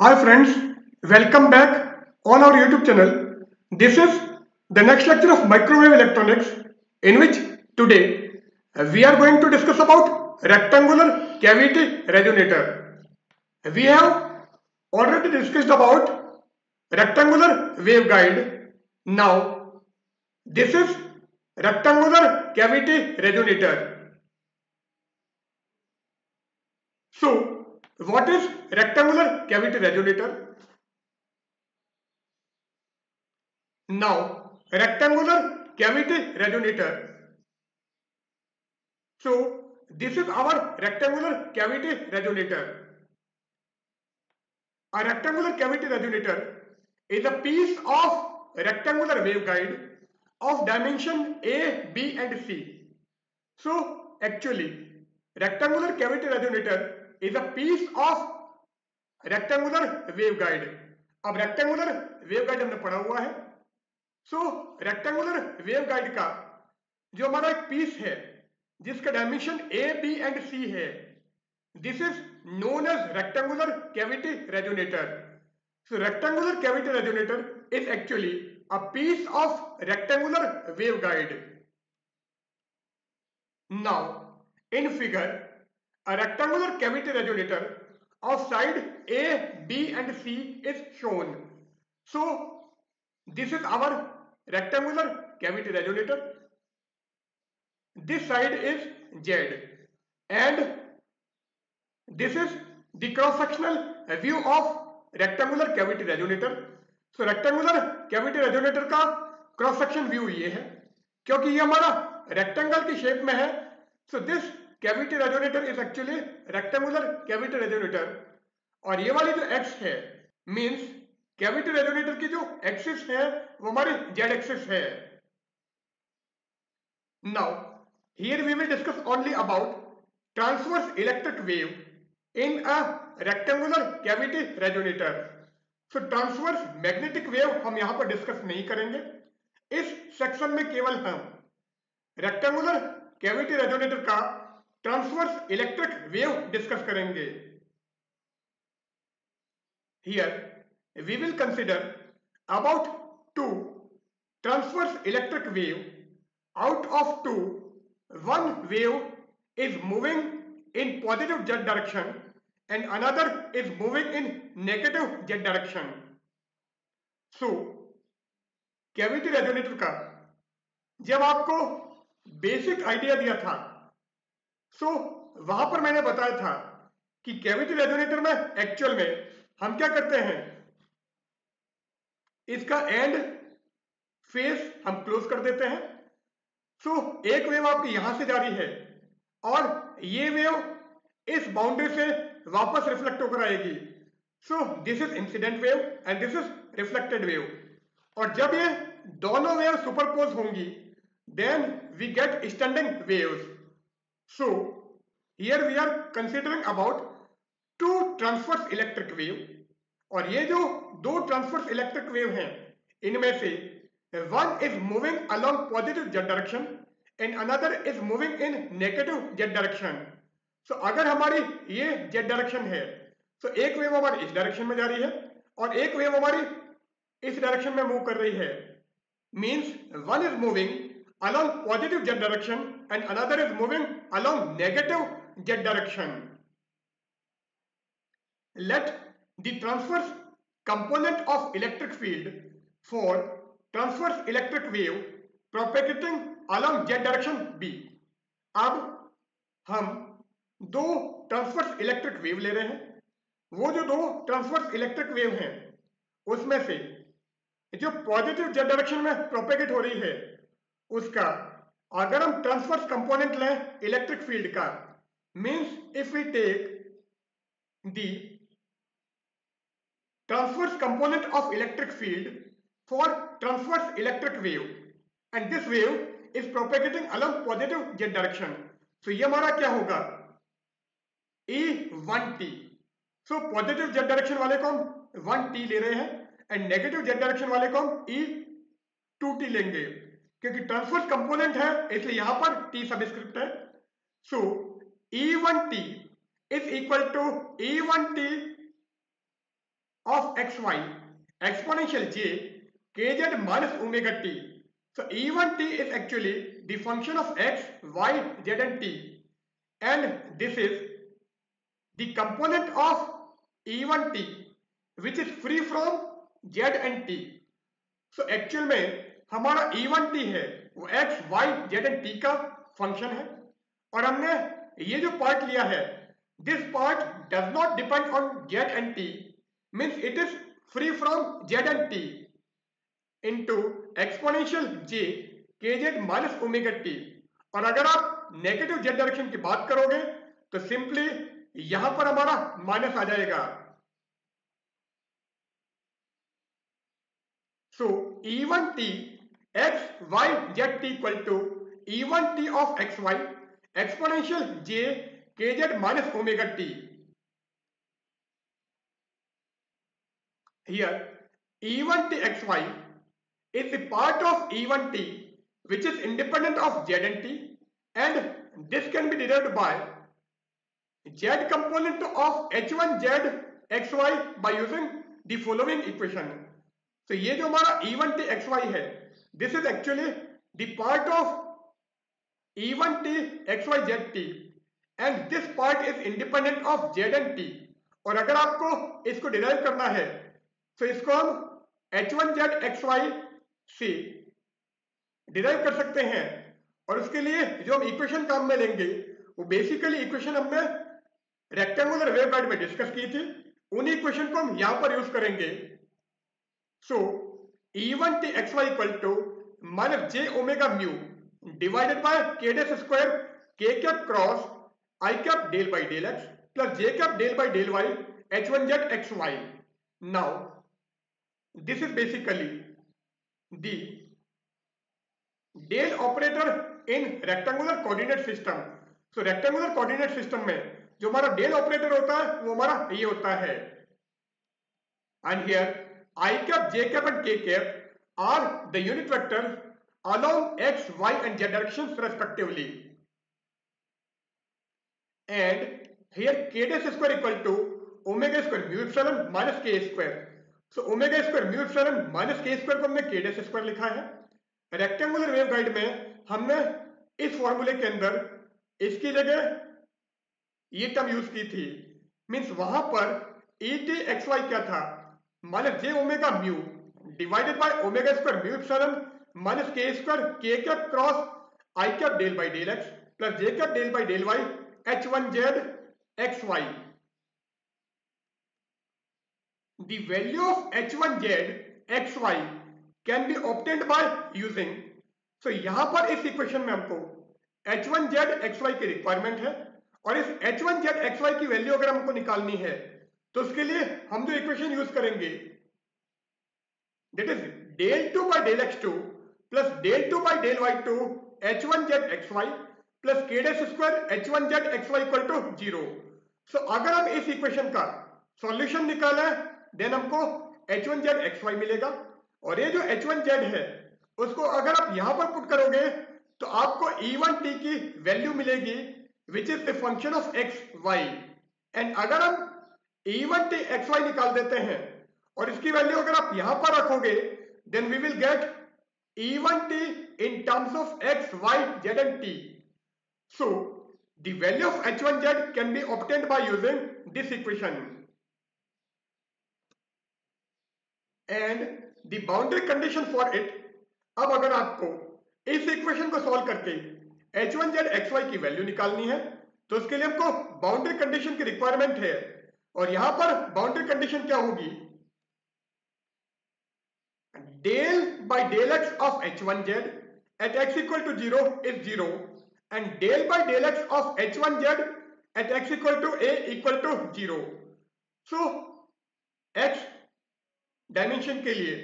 Hi friends, welcome back on our YouTube channel. This is the next lecture of microwave electronics in which today we are going to discuss about rectangular cavity resonator. We have already discussed about rectangular waveguide. Now this is rectangular cavity resonator. So what is rectangular cavity resonator? Now, rectangular cavity resonator. So, this is our rectangular cavity resonator. A rectangular cavity resonator is a piece of rectangular waveguide of dimension A, B and C. So, actually, rectangular cavity resonator is a piece of rectangular waveguide. अब rectangular waveguide हमने पढ़ा हुआ है. सो rectangular waveguide का जो हमारा एक piece है जिसका dimension a b and c है, this is known as rectangular cavity resonator. So rectangular cavity resonator is actually a piece of rectangular waveguide. Now in figure a rectangular cavity resonator of side A, B and C is shown. So this is our rectangular cavity resonator. This side is Z and this is the cross-sectional view of rectangular cavity resonator. So rectangular cavity resonator का cross section view ये है क्योंकि ये हमारा rectangle की shape में है. So this cavity resonator is actually rectangular cavity resonator. और ये वाली जो एक्स है मींस कैविटी रेजोनेटर की जो एक्सिस है वो हमारी जेड एक्सिस है. Now here we will discuss only about transverse electric wave in a rectangular cavity resonator. So transverse magnetic wave हम यहां पर डिस्कस नहीं करेंगे. इस सेक्शन में केवल हम रेक्टेंगुलर कैविटी रेजोनेटर का ट्रांसवर्स इलेक्ट्रिक वेव डिस्कस करेंगे. Here we will consider about two transverse electric wave. Out of two, one wave is moving in positive z direction and another is moving in negative z direction. So cavity resonator का जब आपको basic idea दिया था सो वहां पर मैंने बताया था कि कैविटी रेजोनेटर में एक्चुअल में हम क्या करते हैं, इसका एंड फेस हम क्लोज कर देते हैं. सो एक वेव आपकी यहां से जा रही है और ये वेव इस बाउंड्री से वापस रिफ्लेक्ट होकर आएगी. So this is incident wave and this is reflected wave. और जब ये दोनों वेव सुपरपोज होंगी then we get standing waves. So here we are considering about two transverse electric wave. और ये जो दो ट्रांसवर्स इलेक्ट्रिक वेव हैं इनमें से one is moving along positive Z direction and another is moving in negative Z direction. So अगर हमारी ये जेड डायरेक्शन है तो एक वेव हमारी इस डायरेक्शन में जा रही है और एक वेव हमारी इस डायरेक्शन में मूव कर रही है. Means one is moving along positive z direction and another is moving along negative z direction. Let the transverse component of electric field for transverse electric wave propagating along z direction be. अब हम दो transverse electric wave ले रहे हैं. वो जो दो transverse electric wave हैं उसमें से जो पॉजिटिव जेड डायरेक्शन में प्रोपेगेट हो रही है उसका अगर हम ट्रांसवर्स कंपोनेंट लें इलेक्ट्रिक फील्ड का means if we take the transverse component of electric field for transverse electric wave and this wave is propagating along positive Z direction. तो ये हमारा क्या होगा E1t. So positive Z direction वाले को हम 1t ले रहे हैं एंड नेगेटिव जेड डायरेक्शन वाले को हम E2t लेंगे क्योंकि ट्रांसवर्स कंपोनेंट है इसलिए यहां पर t सबस्क्रिप्ट है. So E1t is equal to E1t of xy exponential j kz minus omega t. So E1 t is actually the function of x, y, z and t, and this is the component of E1 t which is free from z and t. So actual में हमारा E1 t है वो x, y, z and t का function है, और हमने ये जो पार्ट लिया है, this part does not depend on z and t, means it is free from z and t into exponential j kz minus omega t. और अगर आप नेगेटिव z डायरेक्शन की बात करोगे तो सिंपली यहां पर हमारा माइनस आ जाएगा. So E1t x, y, z t equal to E1t of xy exponential j kz minus omega t. Here E1t xy is the part of E1t which is independent of z and t, and this can be derived by z component of h1z xy by using the following equation. तो ये जो हमारा E1t xy है, this is actually the part of E1t xy zt, and this part is independent of z and t. और अगर आपको इसको derive करना है तो इसको हम h1z xy से डिराइव कर सकते हैं, और उसके लिए जो हम इक्वेशन काम में लेंगे वो बेसिकली इक्वेशन हमने रेक्टेंगुलर वेवगाइड में डिस्कस की थी, उन्हीं इक्वेशन को हम यहां पर यूज करेंगे. So E1t xy equal to minus j omega mu divided by k dash square k cap cross I cap del by del x plus j cap del by del y h1z xy. Now this is basically the del operator in rectangular coordinate system. So rectangular coordinate system में जो हमारा del operator होता है वो हमारा ये होता है, and here I cap, j cap and k cap are the unit vectors along x, y and z directions respectively. And here k dash square equal to omega square mu epsilon minus k square. So omega square mu epsilon minus k square को हमने k dash square लिखा है. Rectangular waveguide में हमने इस फॉर्मूले के अंदर इसकी जगह ये टर्म यूज की थी, मीन्स वहां पर E t xy क्या था, minus j omega mu divided by omega square mu epsilon minus k square k cap cross I cap del by del x plus j cap del by del y h1z xy. The value of h1z xy can be obtained by using, so यहां पर इस equation में हमको h1z xy की requirement है, और इस h1z xy की वैल्यू अगर हमको निकालनी है तो उसके लिए हम जो इक्वेशन यूज करेंगे that is del 2 by del x2 plus del 2 by del y2 h1z xy plus k dash square h1z xy equal to 0. So अगर हम इस इक्वेशन का सॉल्यूशन निकालें देन हमको h1z xy मिलेगा, और ये जो h1z है उसको अगर आप यहां पर पुट करोगे तो आपको E1t की वैल्यू मिलेगी which is the function of x y. And अगर हम E1t xy निकाल देते हैं और इसकी वैल्यू अगर आप यहां पर रखोगे then we will get E1t in terms of x, y, z and t. So the value of h1z can be obtained by using this equation, and the boundary condition for it. अब अगर आपको इस equation को solve करके h1z xy की value निकालनी है तो उसके लिए हमको बाउंड्री कंडीशन की रिक्वायरमेंट है, और यहां पर बाउंड्री कंडीशन क्या होगी, del by del x of h1z at x equal to 0 is 0, and del by del x of h1z at x equal to a equal to 0. So x dimension के लिए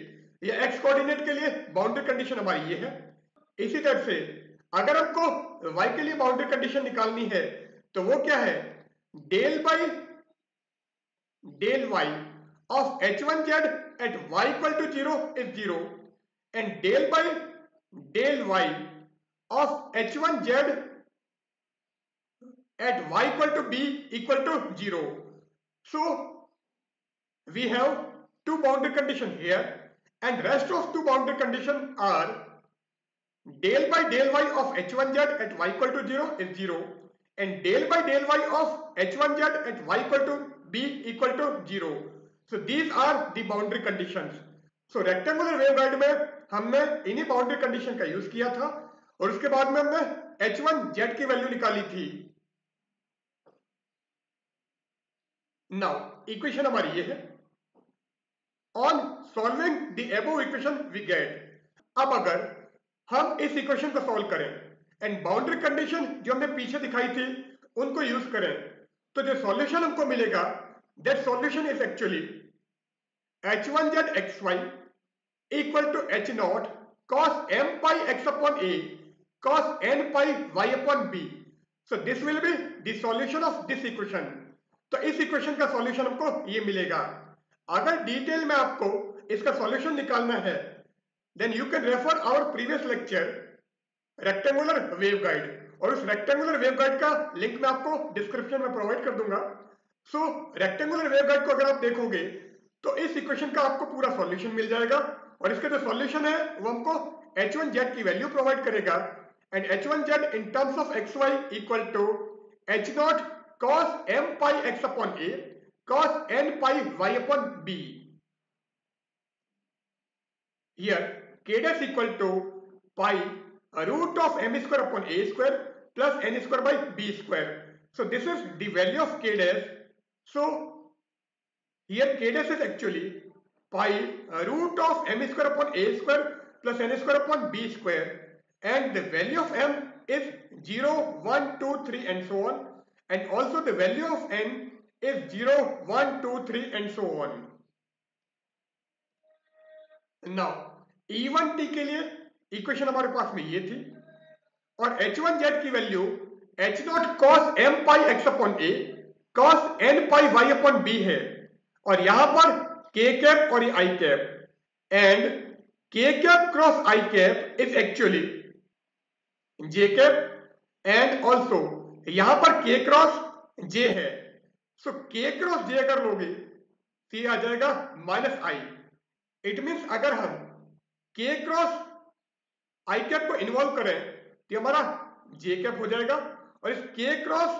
या x coordinate के लिए boundary condition हमारी ये है. इसी तरह से अगर हमको y के लिए बाउंड्री कंडीशन निकालनी है तो वो क्या है, del by del y of h1z at y equal to 0 is 0, and del by del y of h1z at y equal to b equal to 0. So we have two boundary condition here, and rest of two boundary condition are del by del y of h1z at y equal to 0 is 0, and del by del y of h1z at y equal to b equal to 0. So these are the boundary conditions. So rectangular waveguide में हमने इन्हीं boundary condition का use किया था और उसके बाद में हमने h1z की वैल्यू निकाली थी. नाउ इक्वेशन हमारी ये है. On solving the above equation we get. अब अगर हम इस इक्वेशन को सॉल्व करें एंड बाउंड्री कंडीशन जो हमने पीछे दिखाई थी उनको यूज करें, तो जो सॉल्यूशन हमको मिलेगा that solution is actually h1z xy equal to h naught cos m pi x upon a cos n pi y upon b. So this will be the solution of this equation. तो इस equation का solution हमको ये मिलेगा. अगर detail में आपको इसका सॉल्यूशन निकालना है then you can refer our previous lecture rectangular waveguide, और उस रेक्टेंगुलर वेवगाइड का लिंक मैं आपको डिस्क्रिप्शन में प्रोवाइड कर दूंगा. सो रेक्टेंगुलर वेवगाइड को अगर आप देखोगे तो इस इक्वेशन का आपको पूरा सॉल्यूशन मिल जाएगा, और इसका जो सॉल्यूशन है वो हमको h1z की वैल्यू प्रोवाइड करेगा, and h1z in terms of xy equal to h naught cos m pi x upon a cos n pi y upon b. Here k dash equal to pi root of m square upon a square plus n square by b square. So this is the value of k dash. So here k dash is actually pi root of m square upon a square plus n square upon b square, and the value of m is 0, 1, 2, 3 and so on, and also the value of n is 0, 1, 2, 3 and so on. Now E1t के लिए equation हमारे पास में ये थी, और h1z की value h naught cos m pi x upon a cos n pi y upon b है, और यहां पर k कैप और i cap, and k cap cross i cap is actually j cap, and also यहां पर k cross j है. सो k cross j अगर लोगे तो ये आ जाएगा -i. इट मीन्स अगर हम k क्रॉस i कैप को इन्वॉल्व करें तो हमारा j कैप हो जाएगा, और इस k क्रॉस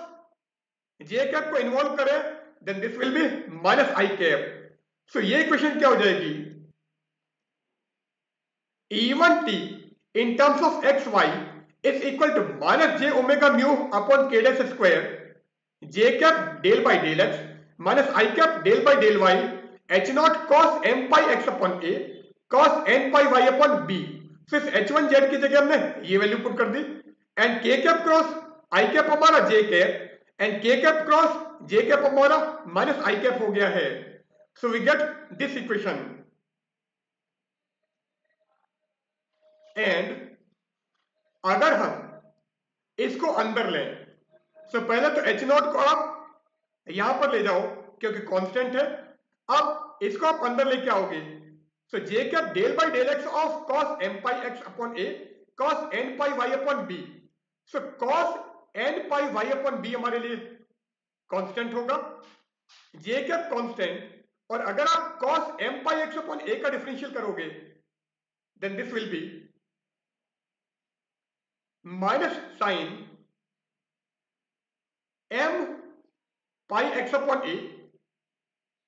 j कैप को इन्वॉल्व करें then this will be -i cap. So ये इक्वेशन क्या हो जाएगी, E1t in terms of xy is equal to -j omega mu upon k dash square j cap del by del x minus I cap del by del y h naught cos m pi x upon a cos n pi y upon b. So इस h1z की जगह हमने ये value put कर दी, and k cap cross I cap हमारा j cap एंड k cap क्रॉस j cap हमारा माइनस I cap हो गया है. So we get this equation, and अगर हम इसको अंदर लें, सो पहले तो h नॉट को आप यहां पर ले जाओ क्योंकि कांस्टेंट है. अब इसको आप अंदर लेके आओगे, so j cap del by del x of cos m pi x upon a cos n pi y upon b. So cos n pi y upon b हमारे लिए कांस्टेंट होगा, j कैप कांस्टेंट, और अगर आप cos m pi x upon a का differential करोगे then this will be minus sine m pi x upon a,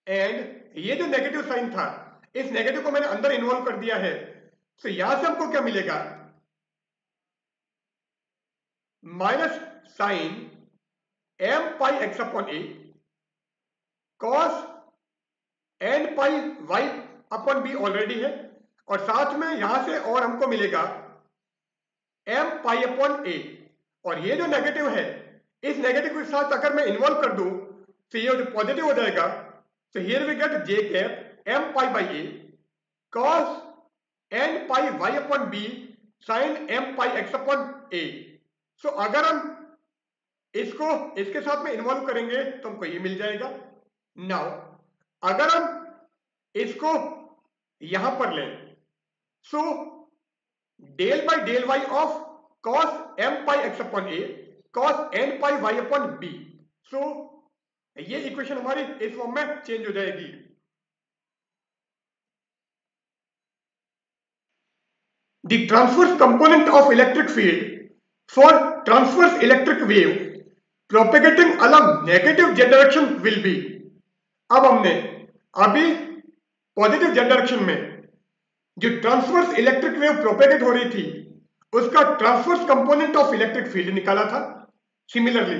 and ये जो नेगेटिव साइन था इस नेगेटिव को मैंने अंदर इन्वॉल्व कर दिया है. सो यहां से हमको क्या मिलेगा, minus sine m pi x upon a cos n pi y upon b already है, और साथ में यहां से और हमको मिलेगा m pi अपॉन a, और ये जो नेगेटिव है इस नेगेटिव के साथ अगर मैं इन्वॉल्व कर दूं तो ये जो पॉजिटिव हो जाएगा. So here we get j cap m pi by a cos n pi y upon b sin m pi x upon a. So अगर हम इसको इसके साथ में इन्वॉल्व करेंगे तो हमको ये मिल जाएगा. नाउ अगर हम इसको यहां पर लें, so del by del y of cos m pi x upon a cos n pi y upon b. सो ये इक्वेशन हमारी इस फॉर्म में चेंज हो जाएगी. the transverse component of electric field for transverse electric wave propagating along negative z direction will be। अब हमने अभी positive z direction में जो ट्रांसवर्स इलेक्ट्रिक वेव प्रोपेगेट हो रही थी उसका transverse component of electric field निकाला था। Similarly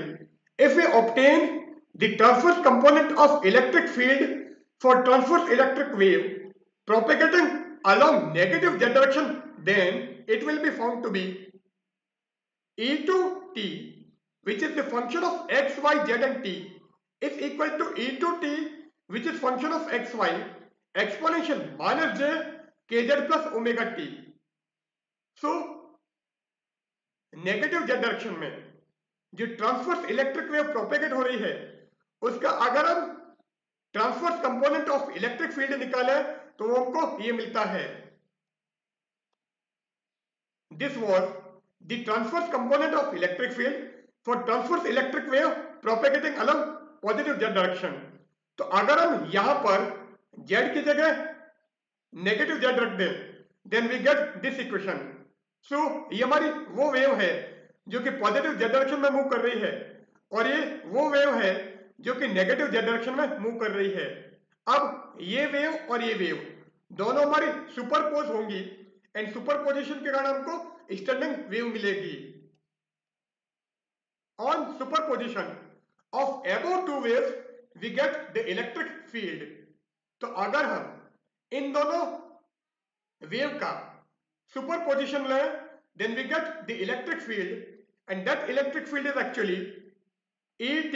if we obtain the transverse component of electric field for transverse electric wave propagating along negative z direction, then it will be found to be e to t, which is the function of x, y, z and t, is equal to e to t, which is function of x, y, exponential minus j kz plus omega t। So negative z direction में जो transverse electric wave propagate हो रही है उसका अगर हम transverse component of electric field निकाले तो वो हमको ये मिलता है। This was the transverse component of electric field for transverse electric wave propagating along positive z direction. तो अगर हम यहां पर z की जगह नेगेटिव z रख दें then we get this equation. So ये हमारी वो वेव है जो कि पॉजिटिव z डायरेक्शन में मूव कर रही है और ये वो वेव है जो कि नेगेटिव z डायरेक्शन में मूव कर रही है। अब ये वेव और ये वेव दोनों हमारी सुपरपोज होंगी एंड सुपरपोजिशन के कारण हमको स्टैंडिंग वेव मिलेगी। On superposition of above two waves we get the electric field. तो अगर हम इन दोनों वेव का सुपरपोजिशन लें then we get the electric field and that electric field is actually Et,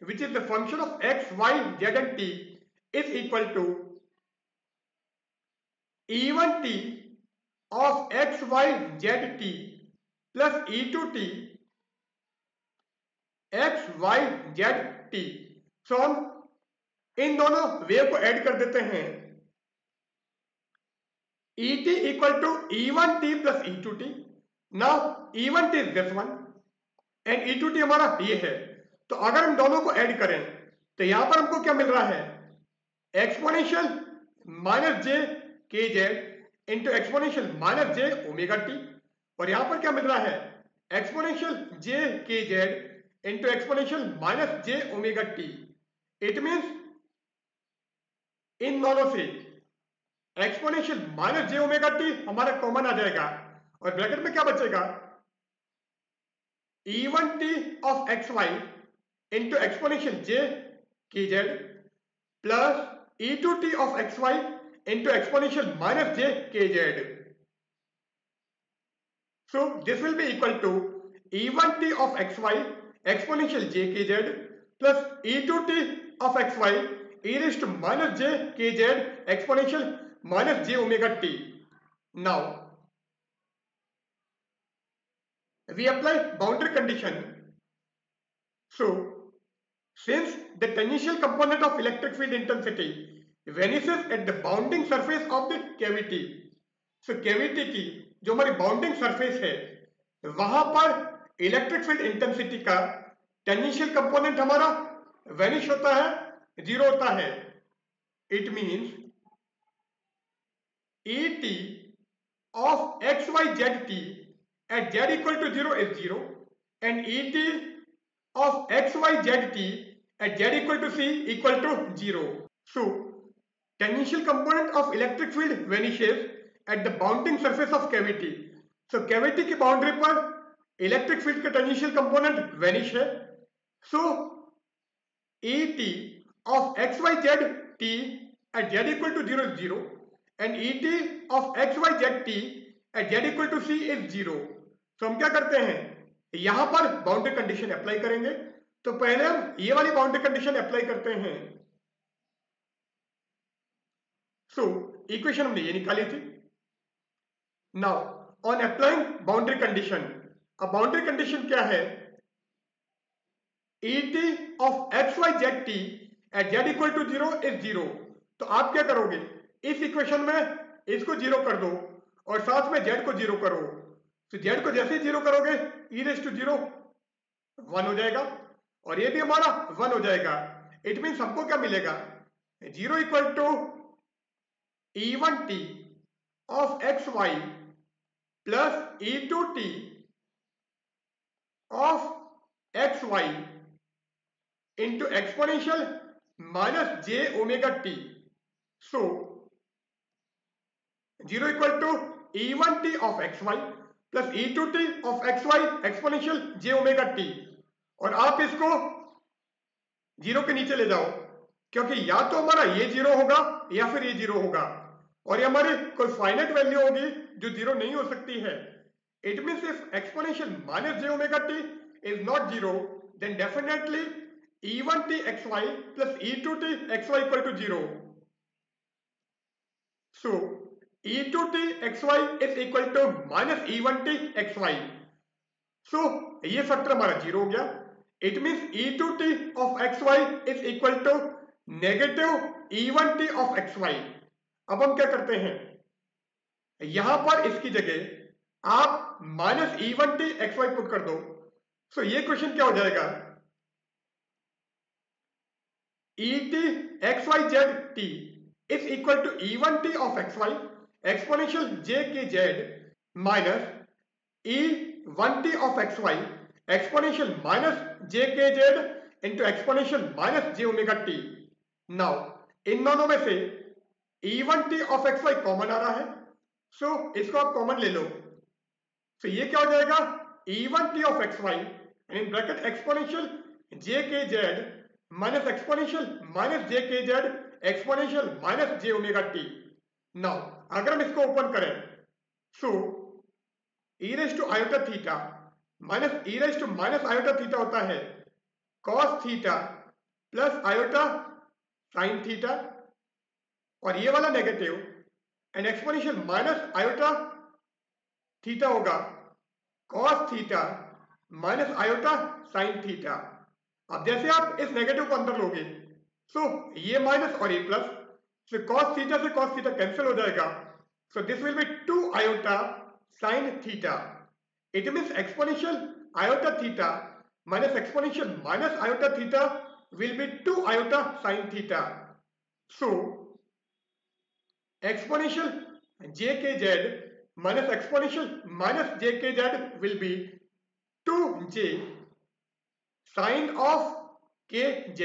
which is the function of x, y, z and t is equal to E1t of x, y, z, t plus E2t x, y, z, t। so हम इन दोनों wave को add कर देते हैं। Et equal to E1t plus E2t। Now E1t is this one and E2t हमारा ये है। तो अगर हम दोनों को ऐड करें तो यहां पर हमको क्या मिल रहा है एक्सपोनेंशियल माइनस जे के जेड इंटू एक्सपोनेंशियल माइनस जे ओमेगा टी और यहां पर क्या मिल रहा है एक्सपोनेंशियल जे के Z into exponential minus J omega T. It means in दोनों से एक्सपोनेंशियल माइनस जे ओमेगा टी हमारा कॉमन आ जाएगा और ब्रैकेट में क्या बचेगा E1t of xy into exponential j kz plus E2t of xy into exponential minus j kz। So this will be equal to E1t of xy exponential j kz plus E2t of xy e raised to minus j kz exponential minus j omega t। Now we apply boundary condition। So since the tangential component of electric field intensity vanishes at the bounding surface of the cavity, so cavity की जो हमारी bounding surface है वहां पर electric field intensity का tangential component हमारा vanish होता है, जीरो होता है। It means Et of x, y, z, t at z equal to 0 is 0 and Et of x, y, z, t at z equal to c equal to 0। So tangential component of electric field vanishes at the bounding surface of cavity। So cavity की boundary पर electric field का tangential component vanish है। So Et of x, y, z, t at z equal to 0 is 0 and Et of x, y, z, t at z equal to c is 0। तो हम क्या करते हैं यहां पर बाउंड्री कंडीशन अप्लाई करेंगे। तो पहले हम ये वाली बाउंड्री कंडीशन अप्लाई करते हैं। सो इक्वेशन हमने ये निकाली थी। Now on applying boundary condition, अब बाउंड्री कंडीशन क्या है Et of x, y, z, t at z equal to 0 is 0। तो आप क्या करोगे इस इक्वेशन में इसको जीरो कर दो और साथ में z को जीरो करो। तो z को जैसे ही जीरो करोगे e रेज़ टू 0 1 हो जाएगा और ये भी हमारा 1 हो जाएगा। इट मीन्स हमको क्या मिलेगा 0 equal to E1t of xy into exponential j kz plus E2t of xy into exponential minus j omega t। So this will be equal to E1t of xy exponential j kz plus E2t of xy into exponential minus j omega t। Now plus e two t of x y into exponential minus J omega T. So 0 equal to e one t of x y plus e two t of x y exponential j omega t. और आप इसको zero के नीचे ले जाओ, क्योंकि या तो हमारा ये जीरो होगा या फिर ये जीरो होगा, और ये हमारी कोई फाइनाइट वैल्यू होगी जो जीरो नहीं हो सकती है. It means if exponential minus J omega t is not zero, then definitely e1t xy plus e2t xy equal to 0. So e2t xy is equal to minus e1t xy. So ये factor हमारा zero हो गया. It means e2t of xy is equal to negative e1t of xy. अब हम क्या करते हैं, यहां पर इसकी जगह आप माइनस e1t xy पुट कर दो. सो ये क्वेश्चन क्या हो जाएगा, et xyz t is equal to e1t of xy exponential j k z minus e1t of xy exponential minus j k z into exponential minus j omega t. Now इन दोनों में से e1t of xy common आ रहा है, सो इसको आप common ले लो. तो ये क्या हो जाएगा, e1t of xy and in bracket exponential j k z minus exponential minus j k z exponential minus j omega t. Now अगर हम इसको ओपन करें, सो e raised to iota theta minus e raised to minus iota theta होता है cos theta plus iota sin theta, और ये वाला negative and exponential minus iota theta होगा cos theta minus iota sin theta. अब जैसे आप इस नेगेटिव को अंदर लोगे, सो ये माइनस और ये प्लस, सो cos थीटा से cos थीटा कैंसिल हो जाएगा. सो this will B 2 iota sin theta. It means exponential iota theta minus exponential minus iota theta will be 2 iota sin theta. So exponential jkz minus exponential minus jkz will be 2j sin of kz.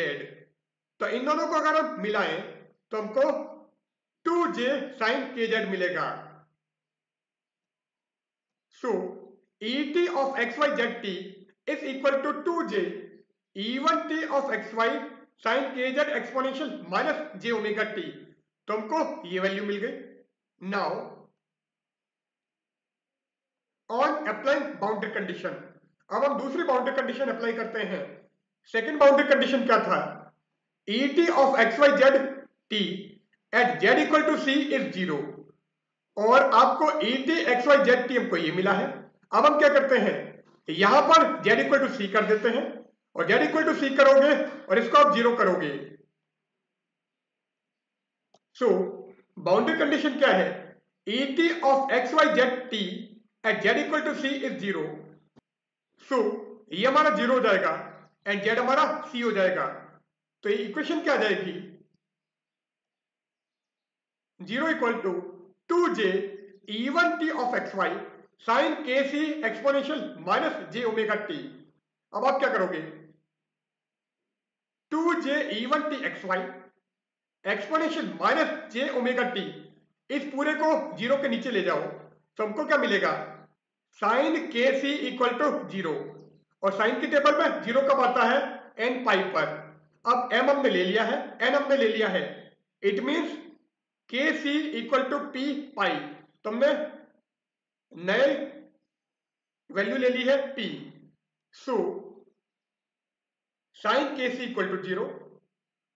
तो इन दोनों को अगर हम मिलाएं तो हमको 2j sin kz मिलेगा. सो et of xyzt is equal to 2j e1t of xy sin kz exponential minus j omega t. तो हमको ये वैल्यू मिल गई. Now on applying boundary condition, अब हम दूसरी बाउंड्री कंडीशन अप्लाई करते हैं. सेकंड बाउंड्री कंडीशन क्या था, et of xyz t at z equal to c is 0, और आपको et xyz t हमको ये मिला है. अब हम क्या करते हैं, यहां पर z equal to c कर देते हैं, और z equal to c करोगे और इसको आप 0 करोगे. सो बाउंड्री कंडीशन क्या है, et of xyz t at z equal to c is 0. सो ये हमारा 0 हो जाएगा एंड z हमारा c हो जाएगा. तो ये इक्वेशन क्या आ जाएगी, 0 equal to 2j e1t of xy sin kc exponential minus j omega t. अब आप क्या करोगे, 2j e1t xy exponential minus j omega t, इस पूरे को 0 के नीचे ले जाओ तो हमको क्या मिलेगा, साइन के सी इक्वल टू 0, और साइन की टेबल में 0 कब आता है, n पाई पर. अब m हमने ले लिया है, n हमने ले लिया है, इट मींस के सी इक्वल टू पी पाई. तो हमने नए वैल्यू ले ली है p. सो साइन के सी इक्वल टू 0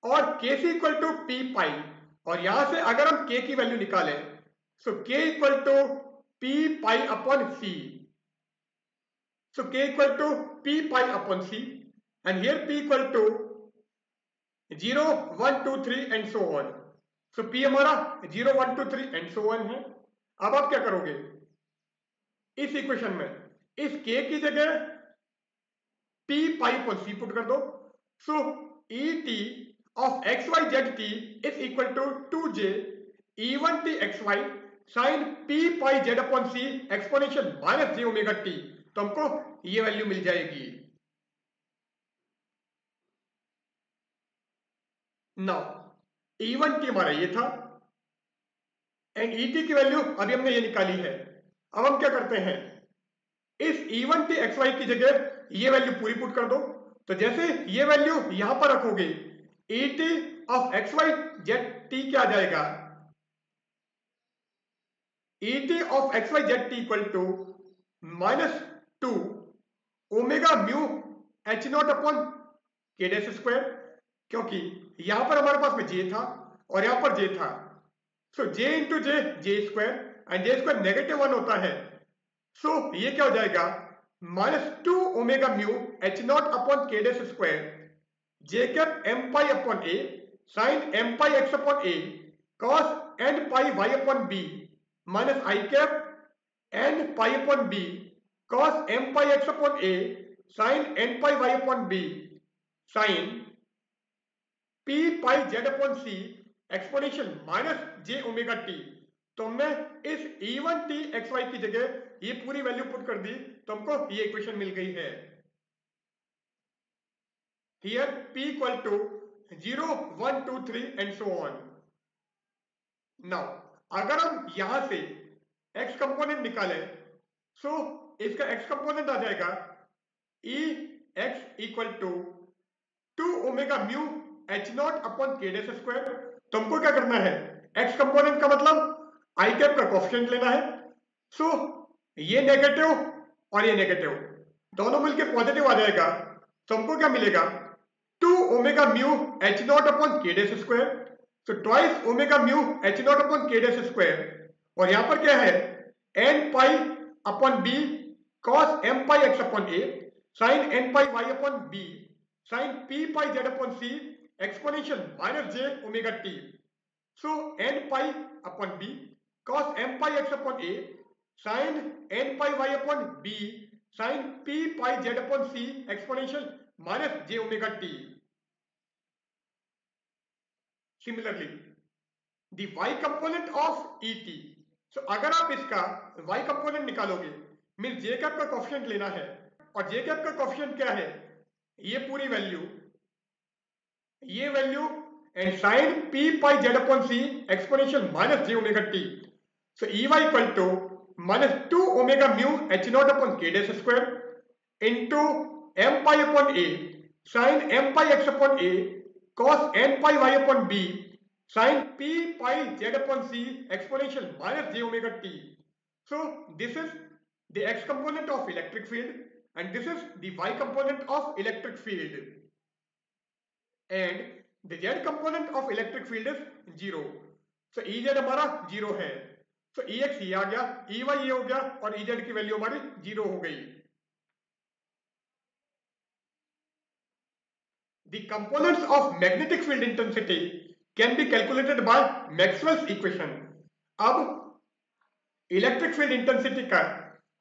और k c equal to p pi, और यहां से अगर हम k की वैल्यू निकालें, so k equal to p pi upon c. So k equal to p pi upon c, and here p equal to 0, 1, 2, 3 and so on. So p हमारा 0, 1, 2, 3 and so on है. अब आप क्या करोगे, इस इक्वेशन में इस k की जगह p pi upon c put कर दो. So et of xyzt is equal to 2j e1t xy sine P pi Z upon C exponential minus J omega T, तो हमको ये वैल्यू मिल जाएगी। नाउ E1 टी हमारा ये था एंड E2 की वैल्यू अभी हमने ये निकाली है। अब हम क्या करते हैं, इस E1 टी एक्स वाई की जगह ये वैल्यू पूरी पुट कर दो। तो जैसे ये वैल्यू यहां पर रखोगे, E t of x Y z t क्या आ जाएगा, E t of x Y z t equal to -2 omega mu H not upon के डैश स्क्वायर, क्योंकि यहां पर हमारे पास में जे था और यहां पर जे था, so J into J, J square, and J square -1 होता है। सो ये क्या हो जाएगा, -2 omega mu H not upon के dash square J cap M pi upon A sine M pi x upon A cos N pi Y upon B minus I cap N pi upon B cos M pi x upon A sine N pi Y upon B sine P pi Z upon C exponential minus J omega T. तो हमने इस E1 T x Y की जगह ये पूरी value put कर दी, तो हमको ये इक्वेशन मिल गई है। Here P equal to 0 1 2 3 and so on. Now अगर हम यहां से x कंपोनेंट निकालें, सो इसका x कंपोनेंट आ जाएगा E x equal to 2 omega mu H not upon के डैश स्क्वायर। तो हमको क्या करना है, x कंपोनेंट का मतलब आई कैप का कोएफिशिएंट लेना है। सो ये नेगेटिव और ये नेगेटिव दोनों मिलकर पॉजिटिव आ जाएगा, तो हमको क्या मिलेगा, 2 omega mu H not upon के dash square, so twice omega mu H not upon के डैश स्क्वायर, और यहां पर क्या है, N pi upon B cos M pi x upon A sine N pi Y upon B sine P pi Z upon C exponential minus J omega T. So N pi upon B cos m pi x upon a sin n pi y upon b sin p pi z upon c exponential minus j omega t. Similarly, the y component of et. So अगर आप इसका y component निकालोगे, means j cap का coefficient लेना है, और j cap का coefficient क्या है, ये पूरी वैल्यू, ये value and sin p pi z upon c exponential minus j omega t. So Ey equal to -2 omega mu h naught upon k dash square into m pi upon a sin m pi x upon a cos n pi y upon b sin p pi z upon c exponential minus j omega t. So this is the x component of electric field and this is the y component of electric field, and the z component of electric field is 0. So Ez हमारा 0 है, तो Ex ये आ गया, Ey ये हो गया, और Ez की वैल्यू हमारी 0 हो गई। The components of magnetic field intensity can be calculated by Maxwell's equation. अब इलेक्ट्रिक फील्ड इंटेंसिटी का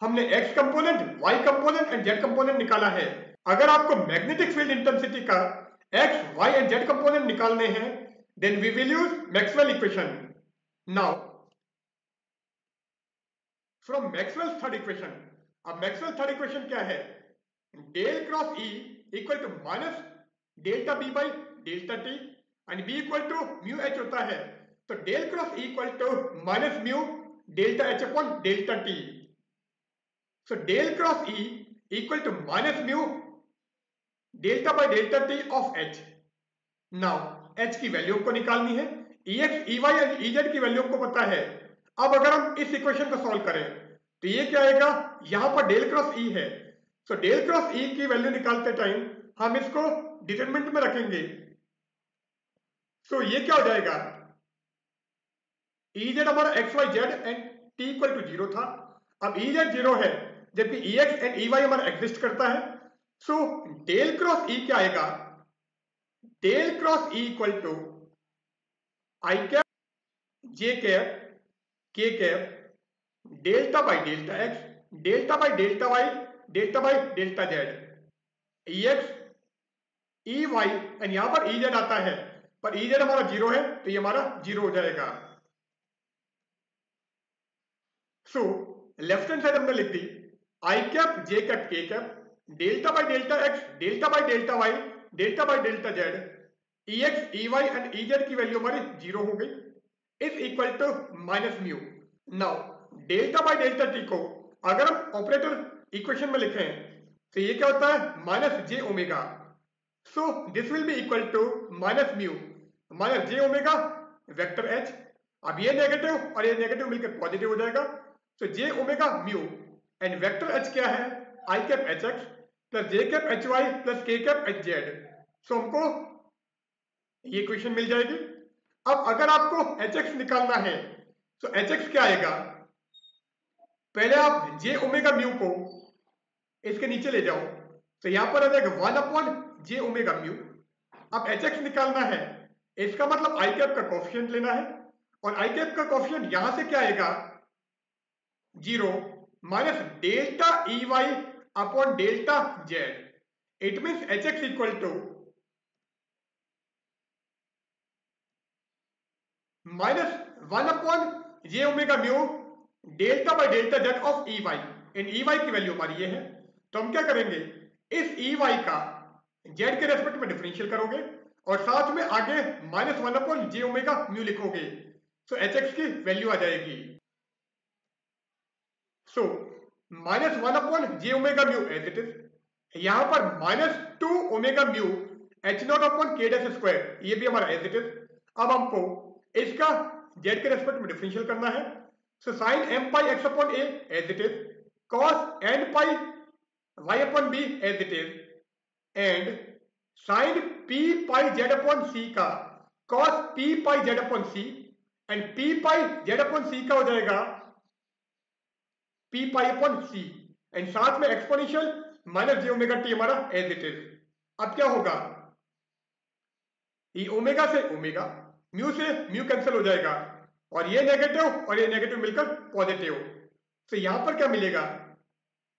हमने x component, y component and z component निकाला है। अगर आपको मैग्नेटिक फील्ड इंटेंसिटी का x, y and z component निकालने हैं, then we will use Maxwell equation. Now from Maxwell third equation, अब मैक्सवेल थर्ड इक्वेशन क्या है, del cross E equal to minus delta b by delta t and b equal to mu h होता है, तो del cross E equal to minus mu delta h upon delta t. So del cross E equal to minus mu delta by delta t of h. Now h की value को निकालनी है, Ex, Ey and Ez की value को पता है। अब अगर हम इस इक्वेशन को सॉल्व करें, तो ये क्या आएगा, यहां पर डेल क्रॉस E है, सो डेल क्रॉस E की वैल्यू निकालते टाइम हम इसको डिटरमिनेंट में रखेंगे। सो ये क्या हो जाएगा, Ez हमारा X Y Z and t equal to 0 था, अब Ez 0 है, जबकि Ex एंड Ey हमारा एग्जिस्ट करता है। सो डेल क्रॉस E क्या आएगा, del cross E equal to I cap J cap के cap delta by delta x delta by delta Y delta by delta Z. Ex, Ey and यहां पर Ez आता है, पर Ez हमारा 0 है, तो ये हमारा 0 हो जाएगा। सो लेफ्ट हैंड साइड हमने लिख दी आई कैप जे कैप के cap delta by delta x delta by delta Y delta by delta z e x e y and e z की वैल्यू हमारी 0 हो गई is equal to minus mu. Now delta by delta t को अगर हम operator equation में लिखें तो ये क्या होता है minus J omega. So this will be equal to minus mu minus J omega vector h. अब ये नेगेटिव और ये नेगेटिव मिलकर पॉजिटिव हो जाएगा। तो J omega mu and vector H क्या है I cap H X plus J cap H Y plus K cap H Z. So हमको ये इक्वेशन मिल जाएगी। अब अगर आपको एच एक्स निकालना है तो एच एक्स क्या आएगा, पहले आप जे ओमेगा म्यू को इसके नीचे ले जाओ तो यहां पर आ जाएगा 1 जे ओमेगा म्यू। अब एच एक्स निकालना है इसका मतलब आई कैप का कोफिशिएंट लेना है और आई कैप का कोफिशिएंट यहां से क्या आएगा 0 minus delta e y upon delta z. It means h x equal to minus 1 J omega mu delta by delta z of e y. इन ई वाई की वैल्यू हमारी ये है तो हम क्या करेंगे इस ई वाई का जेड के रेस्पेक्ट में डिफरेंशियल करोगे और साथ में आगे माइनस 1 जे ओमेगा म्यू लिखोगे तो एच एक्स की वैल्यू आ जाएगी। So minus 1 J omega mu as it is, यहां पर minus 2 omega mu H not upon के डैश स्क्वायर ये भी हमारा एज इट इज। अब हमको इसका जेड के रेस्पेक्ट में डिफरेंशियल करना है। So sine M pi x upon A as it is cos N pi Y upon B as it is and sine P pi Z upon C का cos P pi Z upon C and P pi Z upon C का हो जाएगा P pi upon C and साथ में exponential minus जे omega T हमारा as it is. अब क्या होगा ये ओमेगा से ओमेगा म्यू से म्यू कैंसिल हो जाएगा और ये नेगेटिव मिलकर पॉजिटिव। तो यहां पर क्या मिलेगा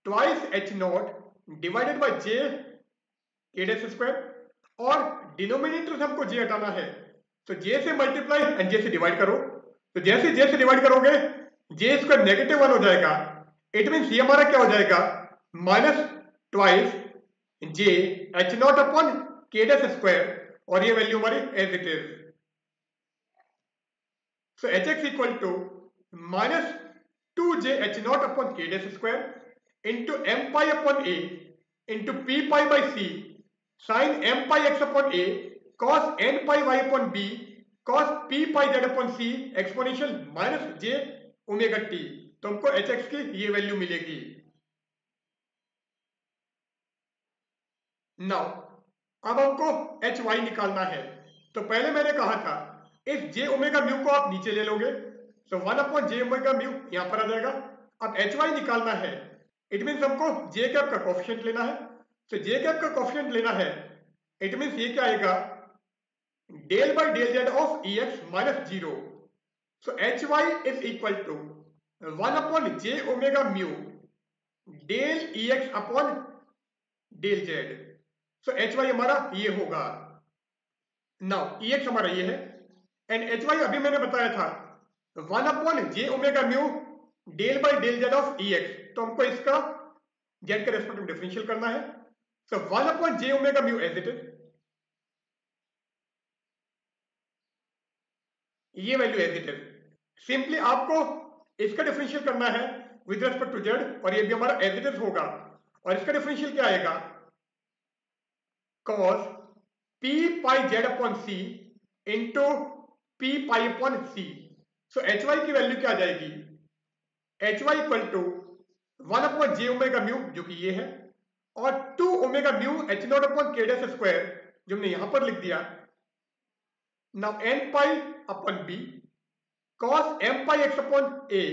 twice H not divided by J K dash square और डिनोमिनेटर से हमको जे हटाना है तो जे से मल्टीप्लाई एंड जे से डिवाइड करो। तो जैसे जे से डिवाइड करोगे जे स्क्वायर नेगेटिव 1 हो जाएगा। इट मीन्स ये हमारा क्या हो जाएगा minus twice J H not upon के डैश स्क्वायर और ये वैल्यू हमारी as it is. So H x equal to minus 2 J H not upon के dash square into M pi upon A into P pi by C sine M pi x upon A cos N pi Y upon B cos P pi Z upon C exponential minus J omega T. तो हमको H x की ये value मिलेगी। Now अब हमको H Y निकालना है तो पहले मैंने कहा था इस जे ओमेगा म्यू को आप नीचे ले लोगे तो 1 जे ओमेगा म्यू यहां पर आ जाएगा। अब एच वाई निकालना है इट मीन्स हमको जे कैप का कोफिशिएंट लेना है। तो जे कैप का कोफिशिएंट लेना है इट मीन्स ये क्या आएगा del by del Z of E x minus 0। So H y is equal to 1 J omega mu del e x upon del z. So H y हमारा ये होगा। नाउ ई x हमारा ये है एंड एच वाई अभी मैंने बताया था 1 जे omega mu del by del Z of E X. तो हमको इसका जेड के रेस्पेक्ट में डिफरेंशियल करना है। So 1 J omega mu as it is, ये value as it is. Simply आपको इसका डिफरेंशियल करना है विद रेस्पेक्ट टू जेड और ये भी हमारा एज इट इज होगा और इसका डिफरेंशियल क्या आएगा cos p pi z upon C into P pi upon C. So H Y की वैल्यू क्या आ जाएगी H Y equal to 1 J omega mu जो कि ये है और 2 omega mu H not upon के डैश स्क्वायर जो हमने यहां पर लिख दिया। Now N pi upon B cos M pi x upon A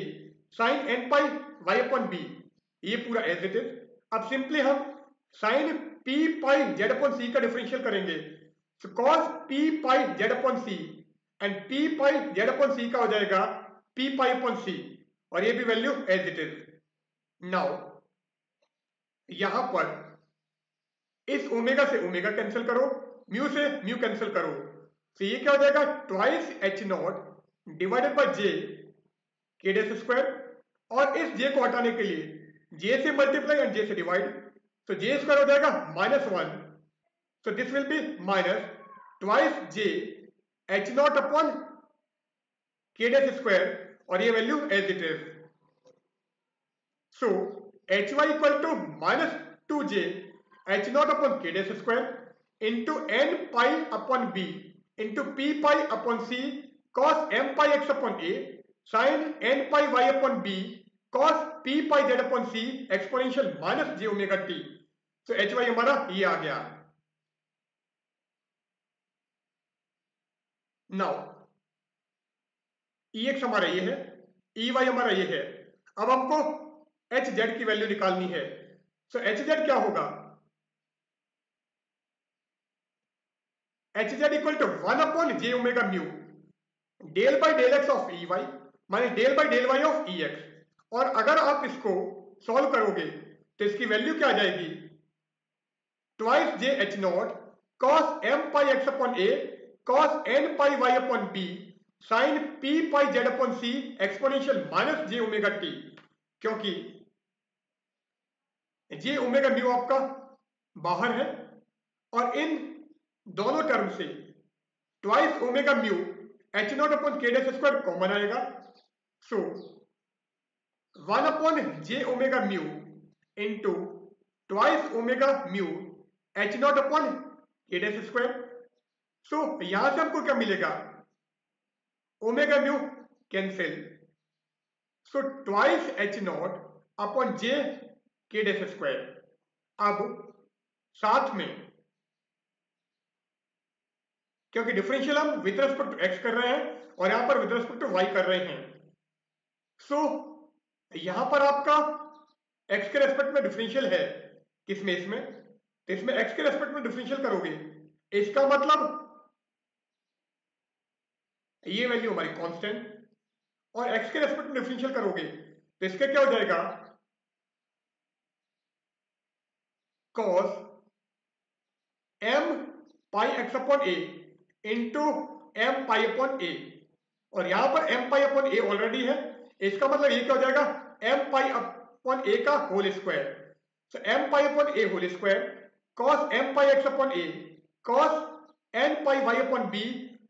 sine N pi Y upon B ये पूरा एज इट इज। अब सिंपली हम sine P pi Z upon C का डिफरेंशियल करेंगे। So cos P pi Z upon C and P pi Z upon C का हो जाएगा P pi upon सी और ये भी value as it is. Now यहां पर इस ओमेगा से ओमेगा कैंसिल करो म्यू से म्यू कैंसिल करो तो ये क्या हो जाएगा twice H not divided by J K dash square और इस जे को हटाने के लिए जे से मल्टीप्लाई एंड जे से डिवाइड, तो जे स्क्वायर हो जाएगा -1, so this will be minus twice j h naught upon k dash square और ये value as it is. So hy equal to minus 2j h naught upon k dash square into n pi upon b into p pi upon c cos m pi x upon a sin n pi y upon b cos p pi z upon c exponential minus j omega t. So hy हमारा ये आ गया. Now ex हमारा ये है, ey हमारा ये है. अब हमको hz की वैल्यू निकालनी है. सो hz क्या होगा? hz equal to 1 upon j omega mu del by del x of ey minus del by del y of ex. और अगर आप इसको सॉल्व करोगे तो इसकी वैल्यू क्या आ जाएगी? ट्वाइस जे H naught cos M pi x upon ए cos N pi Y upon B sine P pi Z upon सी एक्सपोनेंशियल माइनस जे ओमेगा टी. क्योंकि जे ओमेगा म्यू आपका बाहर है और इन दोनों टर्म से twice omega mu H not upon के dash square common आएगा. So 1 upon J omega mu into twice omega mu H not upon के डैश स्क्वायर. सो यहां से हमको क्या मिलेगा? Omega mu cancel, so twice H not upon J K dash square. अब साथ में क्योंकि डिफरेंशियल हम विद रिस्पेक्ट टू एक्स कर रहे हैं और यहां पर विद रिस्पेक्ट टू वाई कर रहे हैं, सो यहां पर आपका एक्स के रेस्पेक्ट में डिफरेंशियल है. किसमें? इसमें. तो इसमें एक्स के रेस्पेक्ट में डिफरेंशियल करोगे, इसका मतलब ये वैल्यू हमारी कांस्टेंट, और एक्स के रेस्पेक्ट में डिफरेंशियल करोगे तो इसका क्या हो जाएगा? cos m pi x upon A into M pi upon ए. और यहां पर m पाई अपॉन ए ऑलरेडी है, इसका मतलब ये क्या हो जाएगा? m पाई अपॉन ए का whole square. So m pi upon A whole square cos m pi x upon a cos n pi y upon b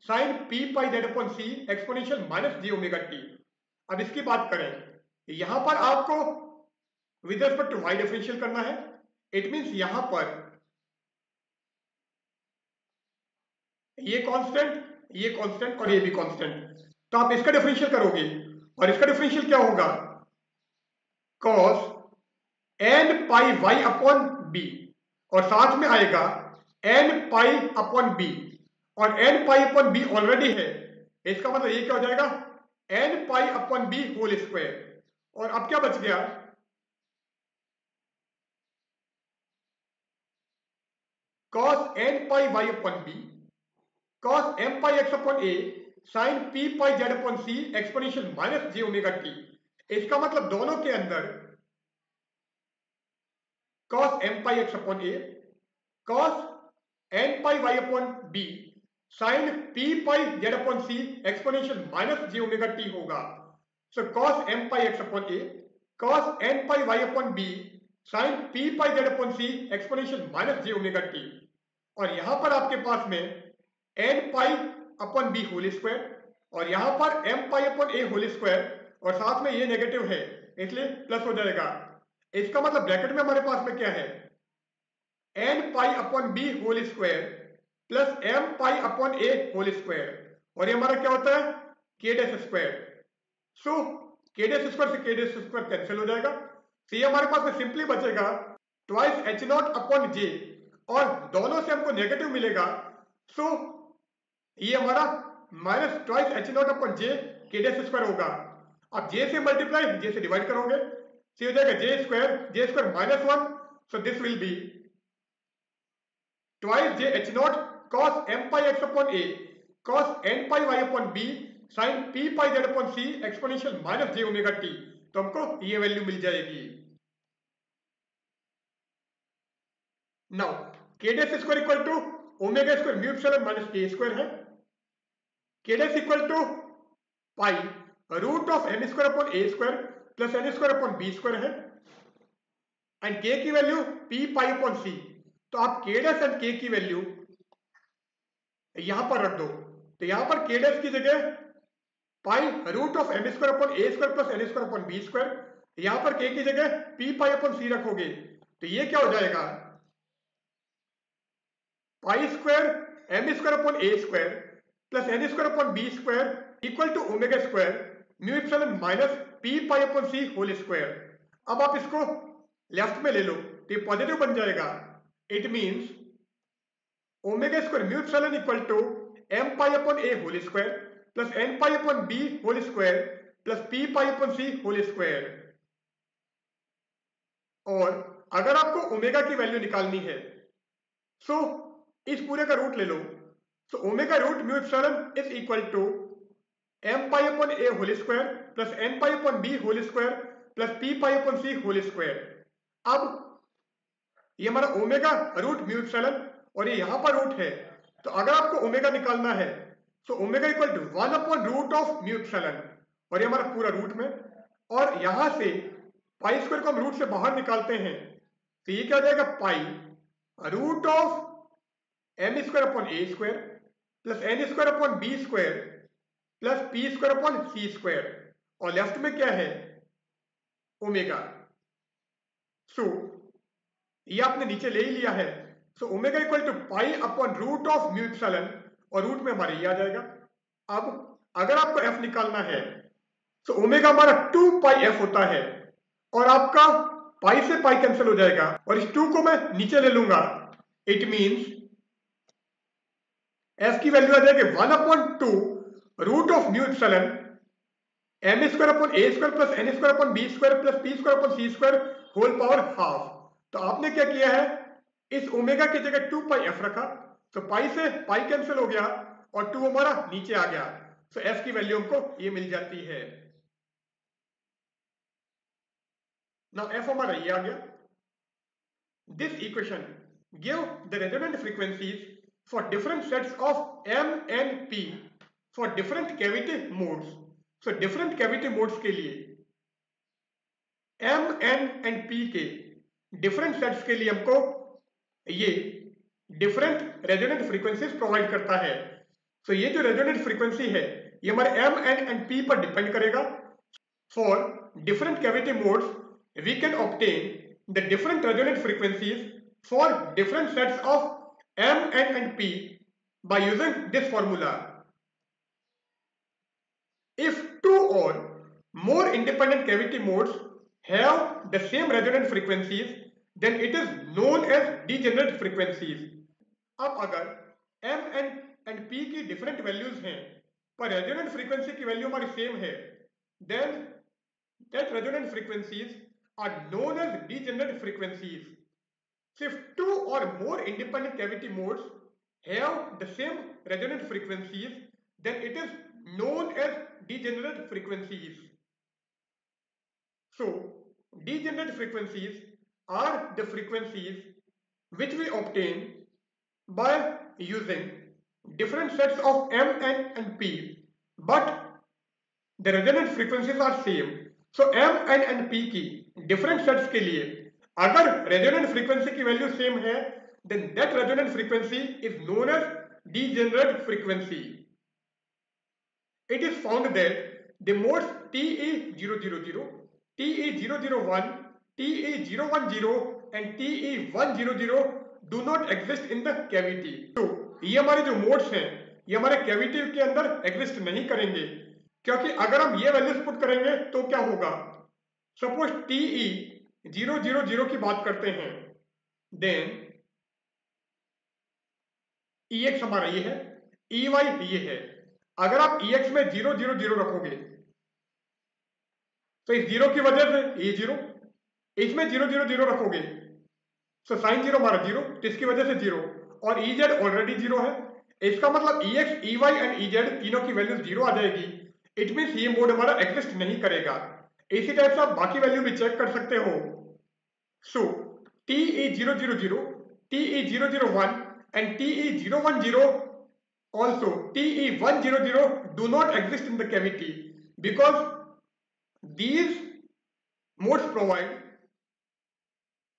sin p pi z upon c exponential minus j omega t. अब इसकी बात करें, यहां पर आपको with respect to y differential करना है. It means यहां पर ये कांस्टेंट और ये भी कांस्टेंट, तो आप इसका डिफरेंशियल करोगे और इसका डिफरेंशियल क्या होगा? cos n pi y upon b और साथ में आएगा n पाई अपॉन b, और n pi upon b already है, इसका मतलब ये क्या हो जाएगा? n pi upon b whole square. और अब क्या बच गया? cos n pi y upon b cos m pi x upon a sin p pi z upon c exponential minus j omega t. इसका मतलब दोनों के अंदर cos m pi x upon a cos n pi y upon b sin p pi z upon c exponential minus j omega t होगा. So cos m pi x upon a cos n pi y upon b sin p pi z upon c exponential minus j omega t. और यहां पर आपके पास में n pi upon b whole square और यहां पर m pi upon a whole square, और साथ में ये नेगेटिव है इसलिए प्लस हो जाएगा. इसका मतलब ब्रैकेट में हमारे पास में क्या है? n pi upon b whole square plus m pi upon a whole square, और ये हमारा क्या होता है? k dash square. So k dash square से k डैश स्क्वायर कैंसिल हो जाएगा. तो ये हमारे पास में सिंपली बचेगा twice H not upon j, और दोनों से हमको नेगेटिव मिलेगा. सो ये हमारा minus twice H not upon J K dash square होगा. अब जे से मल्टीप्लाई जे से डिवाइड करोगे तो हो जाएगा j square minus 1. So this will be twice J H naught cos M pi x upon A cos N pi Y upon B sine P pi Z upon C exponential minus J omega T. तो हमको ये value मिल जाएगी. Now k dash square equal to omega square mu epsilon minus k square है. K dash equal to pi root of n square upon a square plus n square upon b square है and k की value p pi upon c. तो आप के dash and k की value यहां पर रख दो। तो यहां पर के डैश की जगह pi root of m square upon a square plus n square upon b square, यहां पर के की जगह पी पाई अपॉन सी रखोगे तो ये क्या हो जाएगा, pi square m square upon a square plus n square upon b square equal to omega square mu epsilon minus p pi upon C whole square. अब आप इसको लेफ्ट में ले लो तो ये पॉजिटिव बन जाएगा। It means omega square mu epsilon equal to M pi upon A whole square plus N pi upon B whole square plus P pi upon C whole square. और अगर आपको ओमेगा की वैल्यू निकालनी है सो इस पूरे का रूट ले लो। So omega root mu epsilon is equal to M pi upon A whole square plus N pi upon B whole square plus P pi upon C whole square. अब ये हमारा ओमेगा रूट म्यू एप्सिलॉन और ये यहां पर root है। तो अगर आपको ओमेगा निकालना है तो omega equal to 1 upon root of mu epsilon और ये हमारा पूरा रूट में, और यहां से पाई स्क्वायर को हम रूट से बाहर निकालते हैं तो ये क्या हो जाएगा, pi root of m square upon a square plus n square upon b square plus p square upon c square, और लेफ्ट में क्या है ओमेगा। सो ये आपने नीचे ले ही लिया है। So omega equal to pi upon root of mu epsilon और रूट में हमारे ये आ जाएगा। अब अगर आपको एफ निकालना है तो ओमेगा हमारा 2 पाई एफ होता है और आपका पाई से पाई कैंसिल हो जाएगा और इस 2 को मैं नीचे ले लूंगा। इट मींस एफ की वैल्यू आ जाएगी 1 upon 2 root of mu epsilon m square upon a square plus n square upon b square plus p square upon c square whole power half. तो आपने क्या किया है, इस ओमेगा की जगह 2 पाई एफ रखा तो पाई से पाई कैंसिल हो गया और 2 हमारा नीचे आ गया। तो एफ की वैल्यू हमको ये मिल जाती है। नाउ एफ हमारा ये आ गया। This equation give the resonant frequencies for different sets of m and p for different cavity modes. So different cavity modes के लिए एम एन एंड पी के डिफरेंट सेट्स के लिए हमको ये डिफरेंट रेजोनेंट फ्रीक्वेंसीज प्रोवाइड करता है। तो ये जो रेजोनेंट फ्रीक्वेंसी है ये हमारे एम एन एंड पी पर डिपेंड करेगा। For different cavity modes we can obtain the different resonant frequencies for different sets of m n and p by using this formula. If two or more independent cavity modes have the same resonant frequencies, then it is known as degenerate frequencies. अब अगर m and p की different values हैं पर resonant frequency की value हमारी same है, then that resonant frequencies are known as degenerate frequencies. So if two or more independent cavity modes have the same resonant frequencies, then it is known as degenerate frequencies. So, degenerate frequencies are the frequencies which we obtain by using different sets of M, N and P, but the resonant frequencies are same. So, M, N and P की different sets के लिए अगर resonant frequency की value same है, then that resonant frequency is known as degenerate frequency. It is found that the modes TE000, TE001, TE010 and TE100 do not exist in the cavity. तो ये हमारे जो modes हैं ये हमारे cavity के अंदर एग्जिस्ट नहीं करेंगे, क्योंकि अगर हम ये वैल्यूज पुट करेंगे तो क्या होगा, सपोज TE000 की बात करते हैं, देन EX हमारा ये है, EY ये है। अगर आप EX में 000 रखोगे तो इस जीरो की वजह से ये जीरो, इसमें 000 रखोगे तो साइन जीरो हमारा जीरो, तो इसकी वजह से जीरो, और EZ ऑलरेडी जीरो है। इसका मतलब EX, EY एंड EZ तीनों की वैल्यू जीरो आ जाएगी। इट मींस ये मोड हमारा एग्जिस्ट नहीं करेगा। इसी टाइप से आप बाकी वैल्यू भी चेक कर सकते हो। सो TE000, TE001 and TE010 also TE100 do not exist in the cavity. because these modes provide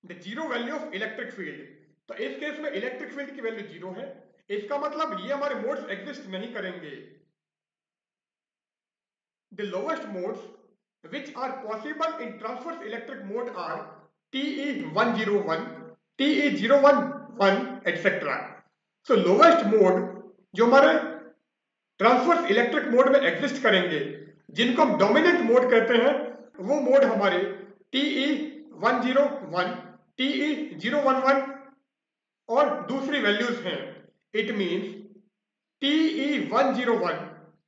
the zero value of electric field. तो इस केस में इलेक्ट्रिक फील्ड की वैल्यू जीरो है, इसका मतलब ये हमारे मोड्स एग्जिस्ट नहीं करेंगे. The lowest modes which are possible in transverse electric mode are TE101, TE011, etc. So lowest mode जो हमारे ट्रांसवर्स इलेक्ट्रिक मोड में एग्जिस्ट करेंगे, जिनको हम डोमिनेंट मोड कहते हैं, वो मोड हमारे TE101, TE011 और दूसरी वैल्यूज हैं. It means TE101,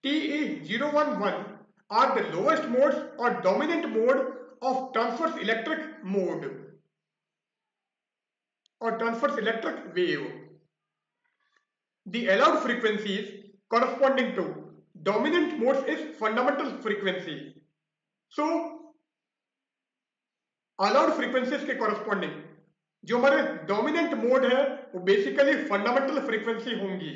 TE011 are the lowest modes or dominant mode of transverse electric mode or transverse electric wave. The allowed frequencies corresponding to dominant modes is fundamental frequency. So allowed frequencies के corresponding जो हमारे dominant mode है वो basically fundamental frequency होंगी.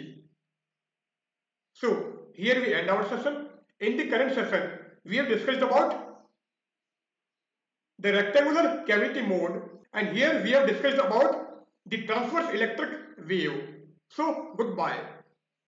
So here we end our session. In the current session we have discussed about the rectangular cavity mode, and here we have discussed about the transverse electric wave. So goodbye.